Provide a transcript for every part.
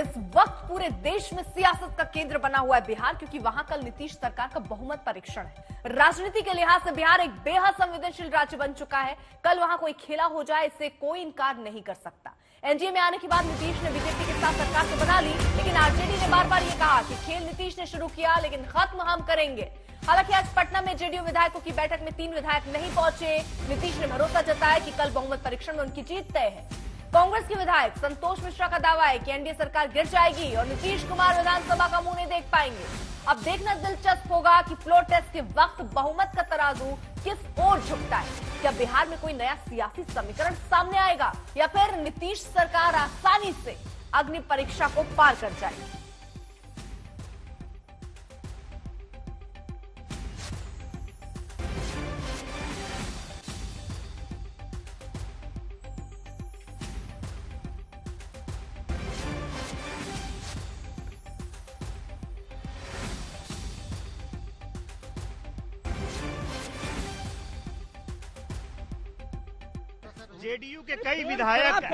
इस वक्त पूरे देश में सियासत का केंद्र बना हुआ है बिहार, क्योंकि वहां कल नीतीश सरकार का बहुमत परीक्षण है। राजनीति के लिहाज से बिहार एक बेहद संवेदनशील राज्य बन चुका है। कल वहां कोई खेला हो जाए, इससे कोई इनकार नहीं कर सकता। एनडीए में आने के बाद नीतीश ने बीजेपी के साथ सरकार तो बना ली, लेकिन आरजेडी ने बार बार ये कहा कि खेल नीतीश ने शुरू किया, लेकिन खत्म हम करेंगे। हालांकि आज पटना में जेडीयू विधायकों की बैठक में 3 विधायक नहीं पहुंचे। नीतीश ने भरोसा जताया कि कल बहुमत परीक्षण में उनकी जीत तय है। कांग्रेस के विधायक संतोष मिश्रा का दावा है कि एनडीए सरकार गिर जाएगी और नीतीश कुमार विधानसभा का मुंह नहीं देख पाएंगे। अब देखना दिलचस्प होगा कि फ्लोर टेस्ट के वक्त बहुमत का तराजू किस ओर झुकता है। क्या बिहार में कोई नया सियासी समीकरण सामने आएगा या फिर नीतीश सरकार आसानी से अग्नि परीक्षा को पार कर जाएगी? जेडीयू के कई विधायक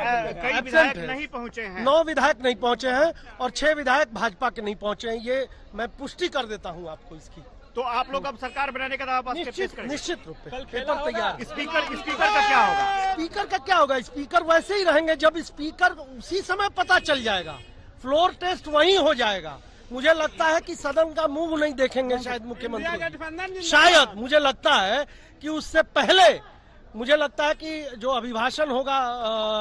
नहीं पहुंचे हैं। 9 विधायक नहीं पहुंचे हैं और 6 विधायक भाजपा के नहीं पहुंचे हैं। ये मैं पुष्टि कर देता हूं आपको इसकी। तो आप लोग अब सरकार बनाने का दावा निश्चित रूप से पेपर तैयार। स्पीकर का क्या होगा? स्पीकर का क्या होगा? स्पीकर वैसे ही रहेंगे। जब स्पीकर उसी समय पता चल जाएगा, फ्लोर टेस्ट वहीं हो जाएगा। मुझे लगता है कि सदन का मुंह नहीं देखेंगे शायद मुख्यमंत्री। शायद मुझे लगता है कि उससे पहले मुझे लगता है कि जो अभिभाषण होगा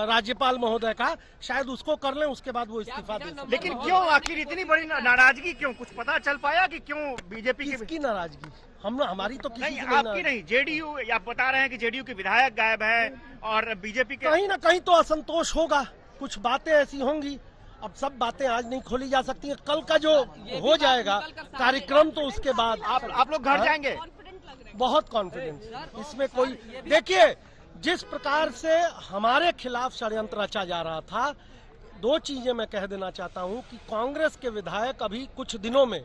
राज्यपाल महोदय का, शायद उसको कर लें, उसके बाद वो इस्तीफा दे सकते। लेकिन क्यों आखिर इतनी बड़ी नाराजगी क्यों? कुछ पता चल पाया कि क्यों बीजेपी की नाराजगी? हमारी तो किसी नहीं, आपकी नहीं। जेडीयू, आप बता रहे हैं कि जेडीयू के विधायक गायब है और बीजेपी के कहीं ना कहीं तो असंतोष होगा। कुछ बातें ऐसी होंगी। अब सब बातें आज नहीं खोली जा सकती है। कल का जो हो जाएगा कार्यक्रम, तो उसके बाद आप लोग घर जाएंगे। बहुत कॉन्फिडेंस इसमें कोई। देखिए, जिस प्रकार से हमारे खिलाफ षड्यंत्र रचा जा रहा था, 2 चीजें मैं कह देना चाहता हूं कि कांग्रेस के विधायक अभी कुछ दिनों में,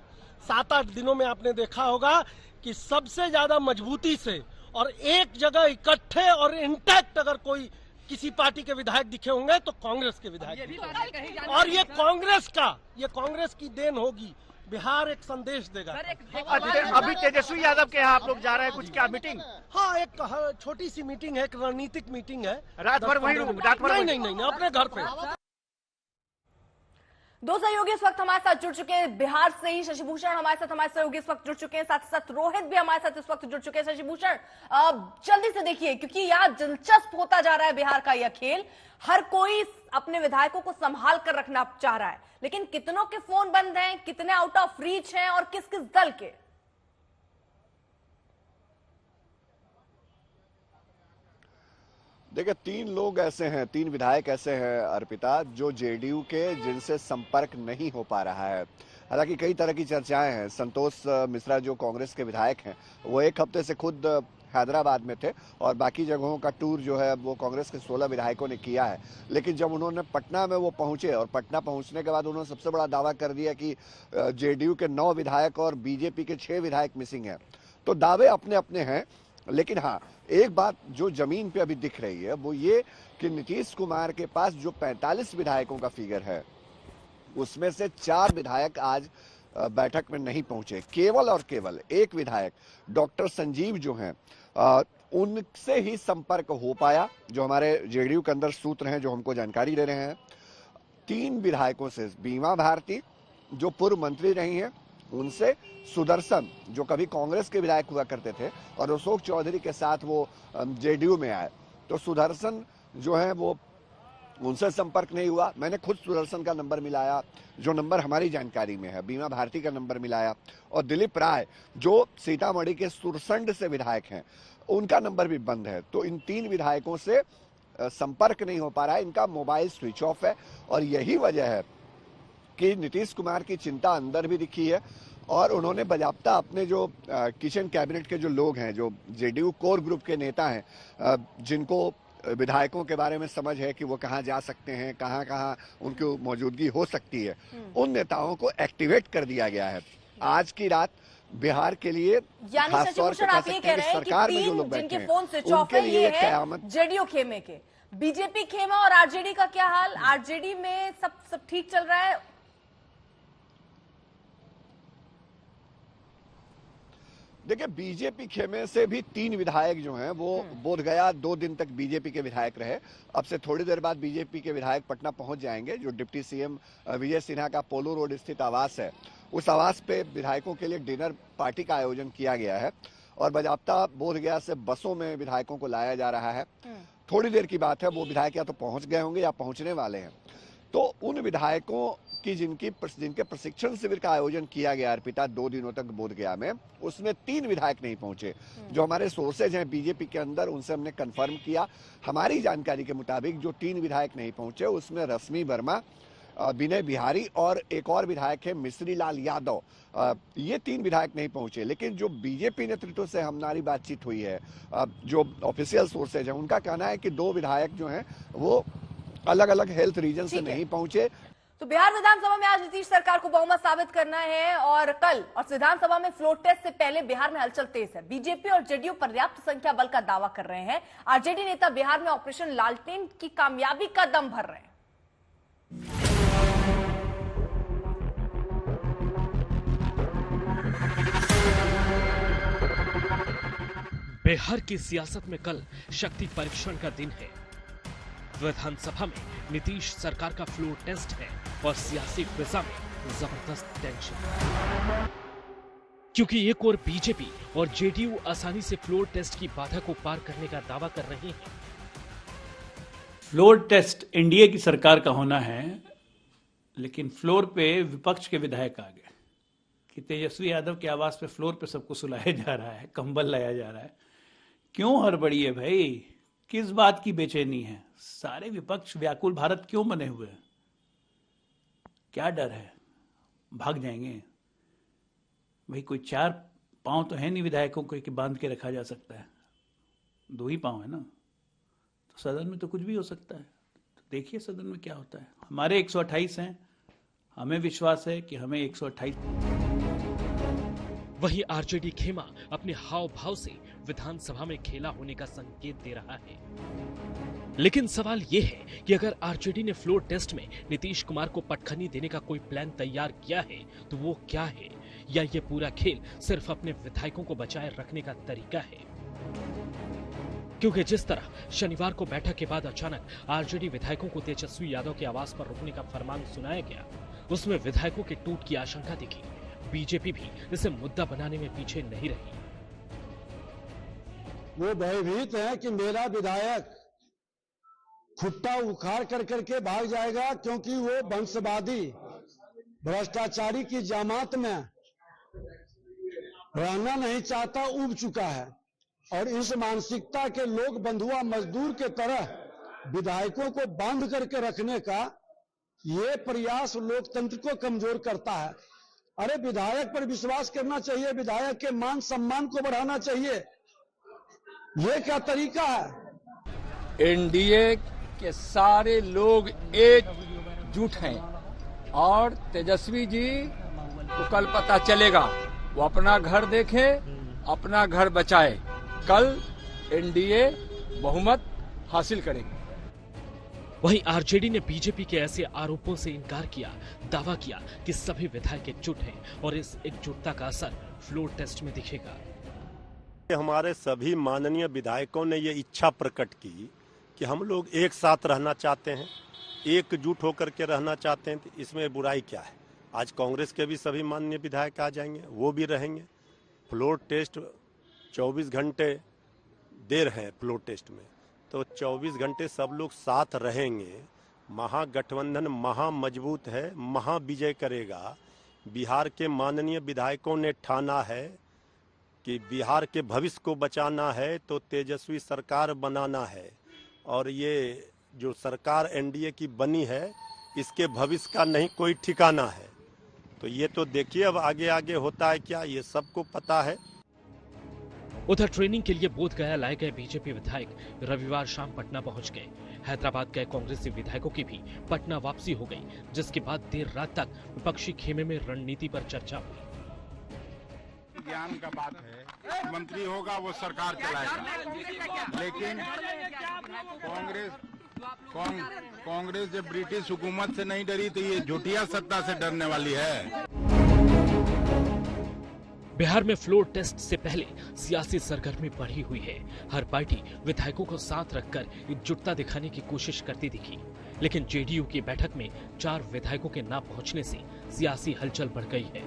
7-8 दिनों में आपने देखा होगा कि सबसे ज्यादा मजबूती से और एक जगह इकट्ठे और इंटैक्ट अगर कोई किसी पार्टी के विधायक दिखे होंगे तो कांग्रेस के विधायक। और ये कांग्रेस की देन होगी। बिहार एक संदेश देगा। अभी तेजस्वी यादव के यहाँ आप लोग जा रहे हैं, कुछ क्या मीटिंग? हाँ, एक छोटी सी मीटिंग है, एक रणनीतिक मीटिंग है। रात भर वहीं नहीं, अपने घर पे। 2 सहयोगी इस वक्त हमारे साथ जुड़ चुके हैं बिहार से ही। शशिभूषण हमारे सहयोगी इस वक्त जुड़ चुके हैं, साथ ही साथ रोहित भी हमारे साथ इस वक्त जुड़ चुके हैं। शशिभूषण, जल्दी से देखिए, क्योंकि यहाँ दिलचस्प होता जा रहा है बिहार का यह खेल। हर कोई अपने विधायकों को संभाल कर रखना चाह रहा है, लेकिन कितनों के फोन बंद हैं, कितने आउट ऑफ रीच हैं और किस किस दल के? देखिए, 3 लोग ऐसे हैं, 3 विधायक ऐसे हैं अर्पिता, जो जेडीयू के जिनसे संपर्क नहीं हो पा रहा है। हालांकि कई तरह की चर्चाएं हैं। संतोष मिश्रा जो कांग्रेस के विधायक हैं, वो 1 हफ्ते से खुद हैदराबाद में थे और बाकी जगहों का टूर जो है वो कांग्रेस के 16 विधायकों ने किया है। लेकिन जब उन्होंने पटना में वो पहुंचे और पटना पहुंचने के बाद उन्होंने सबसे बड़ा दावा कर दिया कि जेडीयू के 9 विधायक और बीजेपी के 6 विधायक मिसिंग हैं। तो दावे अपने अपने हैं, लेकिन हाँ, एक बात जो जमीन पे अभी दिख रही है वो ये कि नीतीश कुमार के पास जो 45 विधायकों का फिगर है, उसमें से 4 विधायक आज बैठक में नहीं पहुंचे। केवल और केवल एक विधायक डॉक्टर संजीव जो हैं, उनसे ही संपर्क हो पाया, जो हमारे जेडीयू के अंदर सूत्र हैं जो हमको जानकारी दे रहे हैं। 3 विधायकों से, बीमा भारती जो पूर्व मंत्री रही हैं उनसे, सुदर्शन जो कभी कांग्रेस के विधायक हुआ करते थे और अशोक चौधरी के साथ वो जेडीयू में आए, तो सुदर्शन जो है वो उनसे संपर्क नहीं हुआ। मैंने खुद सुदर्शन का नंबर मिलाया, जो नंबर हमारी जानकारी में है। बीमा भारती का नंबर मिलाया और दिलीप राय जो सीतामढ़ी के सुरसंड से विधायक हैं, उनका नंबर भी बंद है। तो इन 3 विधायकों से संपर्क नहीं हो पा रहा है, इनका मोबाइल स्विच ऑफ है। और यही वजह है कि नीतीश कुमार की चिंता अंदर भी दिखी है और उन्होंने बजाबता अपने जो किचन कैबिनेट के जो लोग हैं, जो जेडीयू कोर ग्रुप के नेता हैं, जिनको विधायकों के बारे में समझ है कि वो कहाँ जा सकते हैं, कहाँ कहाँ उनकी मौजूदगी हो सकती है, उन नेताओं को एक्टिवेट कर दिया गया है। आज की रात बिहार के लिए, खासतौर पर सरकार में जो लोग बैठे हैं, उनके लिए कयामत। जेडीयू खेमे के, बीजेपी खेमा और आरजेडी का क्या हाल? आरजेडी में सब ठीक चल रहा है, देखिए, बीजेपी खेमे से भी 3 विधायक जो हैं वो बोधगया 2 दिन तक बीजेपी के विधायक रहे। अब से थोड़ी देर बाद बीजेपी के विधायक पटना पहुंच जाएंगे। जो डिप्टी सीएम विजय सिन्हा का पोलो रोड स्थित आवास है, उस आवास पे विधायकों के लिए डिनर पार्टी का आयोजन किया गया है और बाजाप्ता बोधगया से बसों में विधायकों को लाया जा रहा है। थोड़ी देर की बात है, वो विधायक या तो पहुंच गए होंगे या पहुंचने वाले हैं। तो उन विधायकों की जिनके प्रशिक्षण शिविर का आयोजन किया गया अर्पिता 2 दिनों तक बोधगया में, उसमें 3 विधायक नहीं पहुंचे। जो हमारे सोर्सेज हैं बीजेपी के अंदर, उनसे हमने कंफर्म किया। हमारी जानकारी के मुताबिक जो 3 विधायक नहीं पहुंचे उसमें रश्मि वर्मा, विनय बिहारी और एक और विधायक है मिश्री लाल यादव। ये 3 विधायक नहीं पहुंचे। लेकिन जो बीजेपी नेतृत्व से हमारी बातचीत हुई है, जो ऑफिशियल सोर्सेज है, उनका कहना है कि 2 विधायक जो हैं वो अलग अलग हेल्थ रीजन से नहीं पहुंचे। तो बिहार विधानसभा में आज नीतीश सरकार को बहुमत साबित करना है और कल और विधानसभा में फ्लोर टेस्ट से पहले बिहार में हलचल तेज है। बीजेपी और जेडीयू पर्याप्त संख्या बल का दावा कर रहे हैं। आरजेडी नेता बिहार में ऑपरेशन लालटेन की कामयाबी का दम भर रहे हैं। बिहार की सियासत में कल शक्ति परीक्षण का दिन है। विधानसभा में नीतीश सरकार का फ्लोर टेस्ट है और सियासी फिजा में जबरदस्त टेंशन, क्योंकि एक और बीजेपी और जेडीयू आसानी से फ्लोर टेस्ट की बाधा को पार करने का दावा कर रहे हैं। फ्लोर टेस्ट एनडीए की सरकार का होना है, लेकिन फ्लोर पे विपक्ष के विधायक आ गए कि तेजस्वी यादव के आवास पे फ्लोर पे सबको सुलाया जा रहा है, कंबल लाया जा रहा है। क्यों हड़बड़ी है भाई? किस बात की बेचैनी है? सारे विपक्ष व्याकुल भारत क्यों बने हुए हैं? क्या डर है? भाग जाएंगे भाई? कोई 4 पांव तो है नहीं विधायकों को कि बांध के रखा जा सकता है। 2 ही पांव है ना, तो सदन में तो कुछ भी हो सकता है। तो देखिए सदन में क्या होता है। हमारे 128 हैं, हमें विश्वास है कि हमें 128। वहीं आरजेडी खेमा अपने हाव भाव से विधानसभा में खेला होने का संकेत दे रहा है। लेकिन सवाल यह है कि अगर आरजेडी ने फ्लोर टेस्ट में नीतीश कुमार को पटखनी देने का कोई प्लान तैयार किया है तो वो क्या है, या ये पूरा खेल सिर्फ अपने विधायकों को बचाए रखने का तरीका है? क्योंकि जिस तरह शनिवार को बैठक के बाद अचानक आरजेडी विधायकों को तेजस्वी यादव के आवास पर रुकने का फरमान सुनाया गया, उसमें विधायकों के टूट की आशंका दिखी। बीजेपी भी इसे मुद्दा बनाने में पीछे नहीं रही। वो भयभीत है कि मेरा विधायक खुट्टा उखाड़ कर करके भाग जाएगा, क्योंकि वो वंशवादी भ्रष्टाचारी की जमात में रहना नहीं चाहता, उब चुका है। और इस मानसिकता के लोग बंधुआ मजदूर के तरह विधायकों को बांध करके रखने का ये प्रयास लोकतंत्र को कमजोर करता है। अरे विधायक पर विश्वास करना चाहिए, विधायक के मान सम्मान को बढ़ाना चाहिए। ये क्या तरीका है? एनडीए के सारे लोग एकजुट हैं और तेजस्वी जी को कल पता चलेगा। वो अपना घर देखे, अपना घर बचाए। कल एनडीए बहुमत हासिल करेगी। वहीं आरजेडी ने बीजेपी के ऐसे आरोपों से इनकार किया, दावा किया कि सभी विधायक एकजुट हैं और इस एकजुटता का असर फ्लोर टेस्ट में दिखेगा। हमारे सभी माननीय विधायकों ने ये इच्छा प्रकट की कि हम लोग एक साथ रहना चाहते हैं, एकजुट होकर के रहना चाहते हैं। तो इसमें बुराई क्या है? आज कांग्रेस के भी सभी माननीय विधायक आ जाएंगे, वो भी रहेंगे। फ्लोर टेस्ट 24 घंटे देर है फ्लोर टेस्ट में, तो 24 घंटे सब लोग साथ रहेंगे। महागठबंधन महा मजबूत है, महा विजय करेगा। बिहार के माननीय विधायकों ने ठाना है कि बिहार के भविष्य को बचाना है तो तेजस्वी सरकार बनाना है। और ये जो सरकार एनडीए की बनी है, इसके भविष्य का नहीं कोई ठिकाना है। तो ये तो देखिए अब आगे आगे होता है क्या, ये सबको पता है। उधर ट्रेनिंग के लिए बोधगया लाए गए बीजेपी विधायक रविवार शाम पटना पहुंच गए। हैदराबाद गए कांग्रेसी विधायकों की भी पटना वापसी हो गई, जिसके बाद देर रात तक विपक्षी खेमे में रणनीति पर चर्चा हुई। ज्ञान का बात है, मंत्री होगा वो सरकार चलाएगा, लेकिन कांग्रेस जब ब्रिटिश हुकूमत से नहीं डरी तो ये झूठिया सत्ता से डरने वाली है। बिहार में फ्लोर टेस्ट से पहले सियासी सरगर्मी बढ़ी हुई है। हर पार्टी विधायकों को साथ रखकर एकजुटता दिखाने की कोशिश करती दिखी, लेकिन जेडीयू की बैठक में 4 विधायकों के ना पहुंचने से सियासी हलचल बढ़ गई है।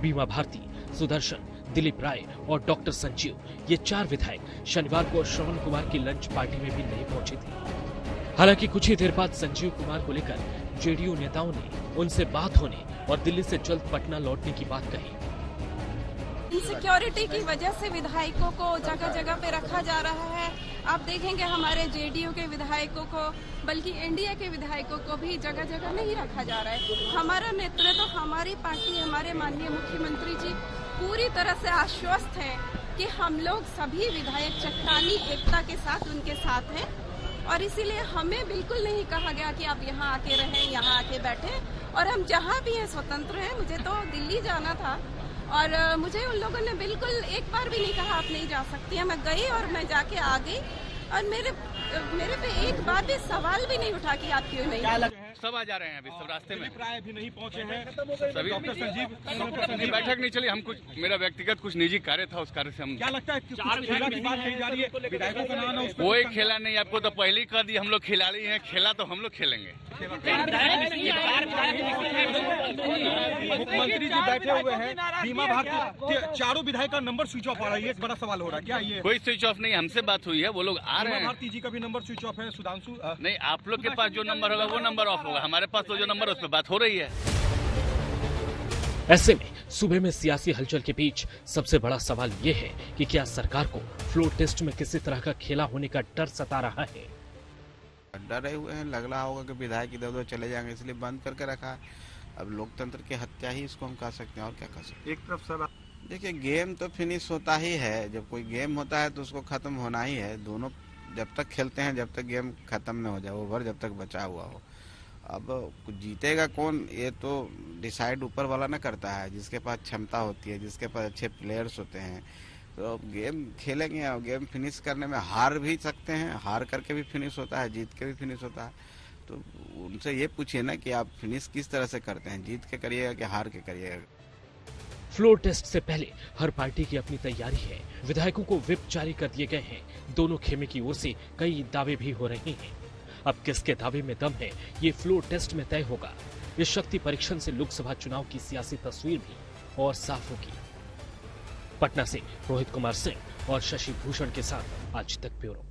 बीमा भारती, सुदर्शन, दिलीप राय और डॉक्टर संजीव, ये 4 विधायक शनिवार को श्रवण कुमार की लंच पार्टी में भी नहीं पहुंचे थे। हालांकि कुछ ही देर बाद संजीव कुमार को लेकर जेडीयू नेताओं ने उनसे बात होने और दिल्ली से जल्द पटना लौटने की बात कही। इनसिक्योरिटी की वजह से विधायकों को जगह जगह पे रखा जा रहा है। आप देखेंगे हमारे जेडीयू के विधायकों को, बल्कि एनडीए के विधायकों को भी जगह जगह नहीं रखा जा रहा है। हमारा नेतृत्व, हमारी पार्टी, हमारे माननीय मुख्यमंत्री जी पूरी तरह से आश्वस्त है कि हम लोग सभी विधायक चट्टानी एकता के साथ उनके साथ हैं, और इसीलिए हमें बिल्कुल नहीं कहा गया कि आप यहाँ आके रहें, यहाँ आके बैठें। और हम जहाँ भी हैं स्वतंत्र हैं। मुझे तो दिल्ली जाना था और मुझे उन लोगों ने बिल्कुल एक बार भी नहीं कहा आप नहीं जा सकती हैं। मैं गई और मैं जाके आ गई, और मेरे पे एक बार भी सवाल भी नहीं उठा कि आप क्यों नहीं। सब आ जा रहे हैं अभी, सब रास्ते में। प्राय भी नहीं पहुंचे हैं सभी। डॉक्टर संजीव बैठक नहीं चली। हम कुछ, मेरा व्यक्तिगत कुछ निजी कार्य था, उस कार्य से हम। क्या लगता है खेला की बात कही जा रही है, विधायकों का नाम है, कोई खेला नहीं। आपको तो पहले ही कर दी, हम लोग खिलाड़ी हैं, खेला तो हम लोग खेलेंगे। मुख्यमंत्री जी बैठे हुए हैं, बीमा भारती, 4 विधायक का नंबर स्विच ऑफ आ रहा है, एक बड़ा सवाल हो रहा है। क्या ये कोई स्विच ऑफ नहीं, हमसे बात हुई है, वो लोग आ रहे हैं। भारती जी का भी नंबर स्विच ऑफ है। सुधांशु नहीं, आप लोग के पास जो नंबर होगा वो नंबर ऑफ होगा, हमारे पास तो जो नंबर उस पर बात हो रही है। ऐसे में सूबे में सियासी हलचल के बीच सबसे बड़ा सवाल ये है कि क्या सरकार को फ्लोर टेस्ट में किसी तरह का खेला होने का डर सता रहा है। डरे हुए हैं, लग रहा होगा कि विधायक इधर उधर चले जाएंगे, इसलिए बंद करके रखा। अब लोकतंत्र की हत्या ही इसको हम कह सकते हैं, और क्या कह सकते हैं। एक तरफ सर देखिए, गेम तो फिनिश होता ही है। जब कोई गेम होता है तो उसको खत्म होना ही है। दोनों जब तक खेलते हैं, जब तक गेम खत्म न हो जाए, ओवर जब तक बचा हुआ हो। अब जीतेगा कौन, ये तो डिसाइड ऊपर वाला ना करता है। जिसके पास क्षमता होती है, जिसके पास अच्छे प्लेयर्स होते हैं, तो अब गेम खेलेंगे। और गेम फिनिश करने में हार भी सकते हैं, हार करके भी फिनिश होता है, जीत के भी फिनिश होता है। तो उनसे ये पूछिए ना कि आप फिनिश किस तरह से करते हैं, जीत के करिएगा कि हार के करिएगा। फ्लोर टेस्ट से पहले हर पार्टी की अपनी तैयारी है। विधायकों को व्हिप जारी कर दिए गए हैं। दोनों खेमे की ओर से कई दावे भी हो रहे हैं। अब किसके दावे में दम है, ये फ्लोर टेस्ट में तय होगा। इस शक्ति परीक्षण से लोकसभा चुनाव की सियासी तस्वीर भी और साफ होगी। पटना से रोहित कुमार सिंह और शशि भूषण के साथ आज तक ब्यूरो।